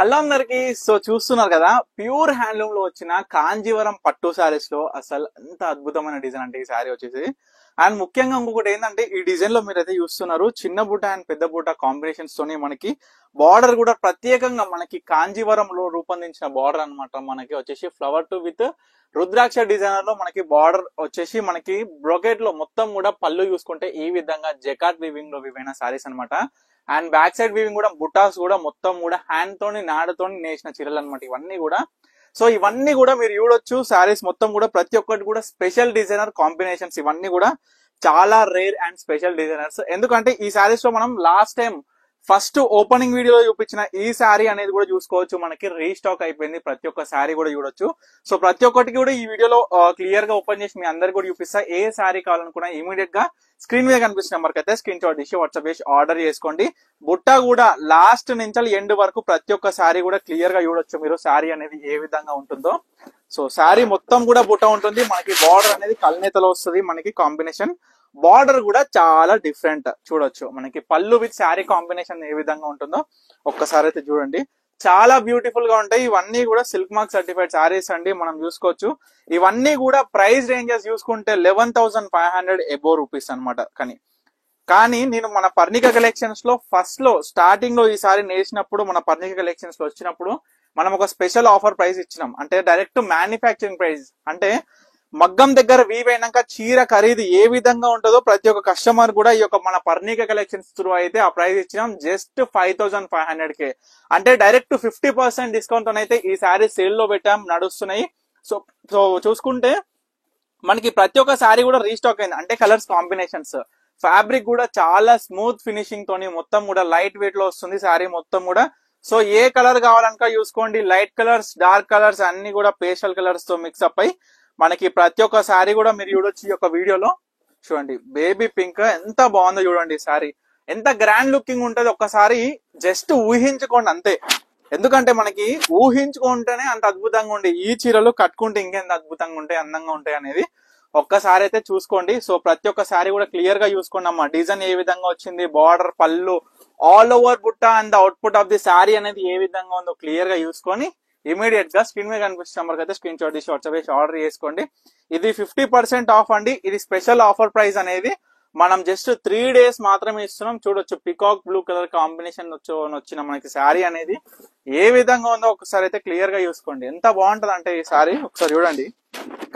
Hello అందరికి. So చూస్తున్నారు కదా, ప్యూర్ హ్యాండ్లూమ్ లో వచ్చిన కాంజీవరం పట్టు శారీస్ లో అసలు ఎంత అద్భుతమైన డిజైన్ అంటే ఈ శారీ వచ్చేసి. అండ్ ముఖ్యంగా ఇంకొకటి ఏంటంటే, ఈ డిజైన్ లో మీరైతే చూస్తున్నారు చిన్న బూట అండ్ పెద్ద బూట కాంబినేషన్స్ తోని మనకి బార్డర్ కూడా ప్రత్యేకంగా మనకి కాంజీవరం లో రూపొందించిన బార్డర్ అన్నమాట. మనకి వచ్చేసి flower to with rudraksha designer లో మనకి బార్డర్ వచ్చేసి మనకి బ్రొకెట్ లో మొత్తం కూడా పళ్ళు చూసుకుంటే ఈ విధంగా జెకాట్ వీవింగ్ లో వివైన శారీస్ అన్నమాట. అండ్ బ్యాక్ సైడ్ వీవింగ్ కూడా బుటాస్ కూడా మొత్తం కూడా హ్యాండ్ తోని నాడతోని నేసిన చీరలు అనమాట ఇవన్నీ కూడా. సో ఇవన్నీ కూడా మీరు చూడొచ్చు, శారీస్ మొత్తం కూడా ప్రతి ఒక్కటి కూడా స్పెషల్ డిజైనర్ కాంబినేషన్స్. ఇవన్నీ కూడా చాలా రేర్ అండ్ స్పెషల్ డిజైనర్స్. ఎందుకంటే ఈ శారీస్ లో మనం లాస్ట్ టైం ఫస్ట్ ఓపెనింగ్ వీడియోలో చూపించిన ఈ శారీ అనేది కూడా చూసుకోవచ్చు, మనకి రీస్టాక్ అయిపోయింది. ప్రతి ఒక్క శారీ కూడా చూడొచ్చు. సో ప్రతి ఒక్కటి కూడా ఈ వీడియోలో క్లియర్ గా ఓపెన్ చేసి మీ అందరికి కూడా చూపిస్తా. ఏ శారీ కావాలనుకున్నా ఇమీడియట్ గా స్క్రీన్ మీద కనిపిస్తున్న నెంబర్కి అయితే స్క్రీన్ షాట్ తీసి వాట్సాప్ చేసి ఆర్డర్ చేసుకోండి. బుట్ట కూడా లాస్ట్ నుంచి ఎండ్ వరకు ప్రతి ఒక్క శారీ కూడా క్లియర్ గా చూడొచ్చు మీరు, శారీ అనేది ఏ విధంగా ఉంటుందో. సో శారీ మొత్తం కూడా బుట్ట ఉంటుంది. మనకి బార్డర్ అనేది కల్నేతలో వస్తుంది. మనకి కాంబినేషన్ బార్డర్ కూడా చాలా డిఫరెంట్ చూడొచ్చు. మనకి పళ్ళు విత్ శారీ కాంబినేషన్ ఏ విధంగా ఉంటుందో ఒక్కసారి అయితే చూడండి. చాలా బ్యూటిఫుల్ గా ఉంటాయి. ఇవన్నీ కూడా సిల్క్ మార్క్ సర్టిఫైడ్ శారీస్ అండి. మనం చూసుకోవచ్చు ఇవన్నీ కూడా ప్రైస్ రేంజెస్ చూసుకుంటే 11,500 ఎబో రూపీస్ అనమాట. కానీ నేను మన పర్ణిక కలెక్షన్స్ లో ఫస్ట్ లో స్టార్టింగ్ లో ఈసారి నేసినప్పుడు మన పర్ణిక కలెక్షన్స్ లో వచ్చినప్పుడు మనం ఒక స్పెషల్ ఆఫర్ ప్రైస్ ఇచ్చినాం. అంటే డైరెక్ట్ మ్యానుఫ్యాక్చరింగ్ ప్రైస్, అంటే మగ్గం దగ్గర వీవ్ అయినాక చీర ఖరీదు ఏ విధంగా ఉంటుందో ప్రతి ఒక్క కస్టమర్ కూడా ఈ యొక్క మన పర్ణిక కలెక్షన్స్ త్రూ అయితే ఆ ప్రైస్ ఇచ్చినాం. జస్ట్ 5,500 అంటే డైరెక్ట్ 50% డిస్కౌంట్ అయితే ఈ శారీ సేల్ లో పెట్టాం, నడుస్తున్నాయి. సో సో చూసుకుంటే మనకి ప్రతి ఒక్క శారీ కూడా రీస్టాక్ అయింది. అంటే కలర్స్ కాంబినేషన్స్, ఫ్యాబ్రిక్ కూడా చాలా స్మూత్ ఫినిషింగ్ తోని మొత్తం కూడా లైట్ వెయిట్ లో వస్తుంది శారీ మొత్తం కూడా. సో ఏ కలర్ కావాలనుక చూసుకోండి, లైట్ కలర్స్, డార్క్ కలర్స్ అన్ని కూడా పేస్టల్ కలర్స్ తో మిక్స్అప్ అయి మనకి ప్రతి ఒక్క శారీ కూడా మీరు చూడొచ్చు. ఈ యొక్క వీడియోలో చూడండి, బేబీ పింక్ ఎంత బాగుందో చూడండి. శారీ ఎంత గ్రాండ్ లుకింగ్ ఉంటుంది ఒక్కసారి జస్ట్ ఊహించుకోండి అంతే. ఎందుకంటే మనకి ఊహించుకుంటేనే అంత అద్భుతంగా ఉండే ఈ చీరలు కట్టుకుంటే ఇంకెంత అద్భుతంగా ఉంటాయి, అందంగా ఉంటాయి అనేది ఒక్కసారి అయితే చూసుకోండి. సో ప్రతి ఒక్క శారీ కూడా క్లియర్ గా చూసుకోండి అమ్మా. డిజైన్ ఏ విధంగా వచ్చింది, బార్డర్, పళ్ళు, ఆల్ ఓవర్ బుట్ట and output of the sari అనేది ఏ విధంగా ఉందో క్లియర్ గా చూసుకొని ఇమీడియట్ గా స్క్రీన్ మీద కనిపిస్తున్న నెంబర్కి అయితే స్క్రీన్ షాట్ తీసి వాట్సాప్ చేసి ఆర్డర్ చేసుకోండి. ఇది 50% ఆఫ్ అండి. ఇది స్పెషల్ ఆఫర్ ప్రైస్ అనేది మనం జస్ట్ 3 days మాత్రమే ఇస్తున్నాం. చూడొచ్చు పికాక్ బ్లూ కలర్ కాంబినేషన్ వచ్చిన మనకి శారీ అనేది ఏ విధంగా ఉందో ఒకసారి అయితే క్లియర్ గా చూసుకోండి. ఎంత బాగుంటది అంటే ఈ శారీ ఒకసారి చూడండి.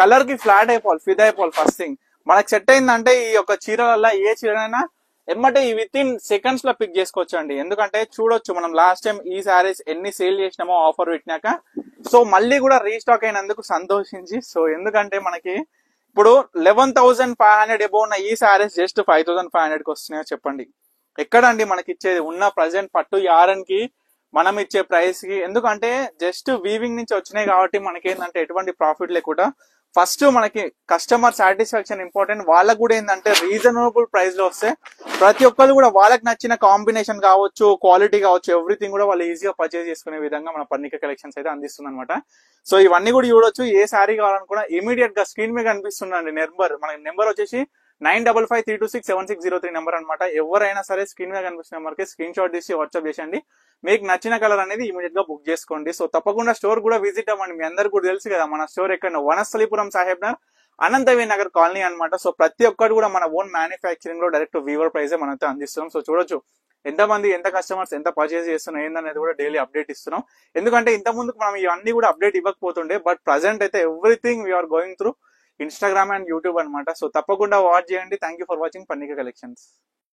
కలర్ కి ఫ్లాట్ అయిపోవాలి, ఫిదా అయిపోవాలి. ఫస్ట్ థింగ్ మనకు సెట్ అయిందంటే ఈ యొక్క చీరలల్లో ఏ చీరనైనా ఎమ్మటే విత్ ఇన్ సెకండ్స్ లో పిక్ చేసుకోవచ్చు అండి. ఎందుకంటే చూడొచ్చు మనం లాస్ట్ టైం ఈ శారీస్ ఎన్ని సేల్ చేసినామో ఆఫర్ పెట్టినాక. సో మళ్ళీ కూడా రీస్టాక్ అయినందుకు సంతోషించి. సో ఎందుకంటే మనకి ఇప్పుడు 11,500 ఎబో ఉన్న ఈ శారీస్ జస్ట్ 5,500 కి వస్తున్నాయో చెప్పండి. ఎక్కడండి మనకి ఇచ్చేది ఉన్న ప్రజెంట్ పట్టు యారన్ కి మనం ఇచ్చే ప్రైస్ కి. ఎందుకంటే జస్ట్ వీవింగ్ నుంచి వచ్చినాయి కాబట్టి మనకి ఏంటంటే ఎటువంటి ప్రాఫిట్ లేకుండా ఫస్ట్ మనకి కస్టమర్ సాటిస్ఫాక్షన్ ఇంపార్టెంట్. వాళ్ళకు కూడా ఏంటంటే రీజనబుల్ ప్రైస్ లో వస్తే ప్రతి ఒక్కరు కూడా వాళ్ళకి నచ్చిన కాంబినేషన్ కావచ్చు, క్వాలిటీ కావచ్చు, ఎవ్రీథింగ్ కూడా వాళ్ళు ఈజీగా పర్చేస్ చేసుకునే విధంగా మన పర్ణిక కలెక్షన్స్ అయితే అందిస్తుంది అనమాట. సో ఇవన్నీ కూడా చూడొచ్చు. ఏ శారీ కావాలనుకున్నా ఇమీడియట్ గా స్క్రీన్ మీద కనిపిస్తుందండి నెంబర్. మన నెంబర్ వచ్చేసి 9553267603 నెంబర్ అనమాట. ఎవరైనా సరే స్క్రీన్ మీద కనిపిస్తున్న నెంబర్ కి స్క్రీన్ షాట్ తీసి వాట్సాప్ చేసండి. మీకు నచ్చిన కలర్ అనేది ఇమీడియట్ గా బుక్ చేసుకోండి. సో తప్పకుండా స్టోర్ కూడా విజిట్ అవ్వండి. మీ అందరికి కూడా తెలుసు కదా మన స్టోర్ ఎక్కడ, వనస్థలిపురం సాహెబ్ నగర్, అనంతవీ నగర్ కాలనీ అనమాట. సో ప్రతి ఒక్కటి కూడా మన ఓన్ మ్యానుఫ్యాక్చరింగ్ లో డైరెక్ట్ వీవర్ ప్రైస్ మనతో అందిస్తున్నాం. సో చూడొచ్చు ఎంతమంది, ఎంత కస్టమర్స్ ఎంత పర్చేస్ చేస్తున్నాం ఏందనేది కూడా డైలీ అప్డేట్ ఇస్తున్నాం. ఎందుకంటే ఇంత ముందుకు మనం ఇవన్నీ కూడా అప్డేట్ ఇవ్వకపోతుండే, బట్ ప్రజెంట్ అయితే everything we are going through Instagram and YouTube అనమాట. సో తప్పకుండా వాచ్ చేయండి. Thank you for watching Parnika collections.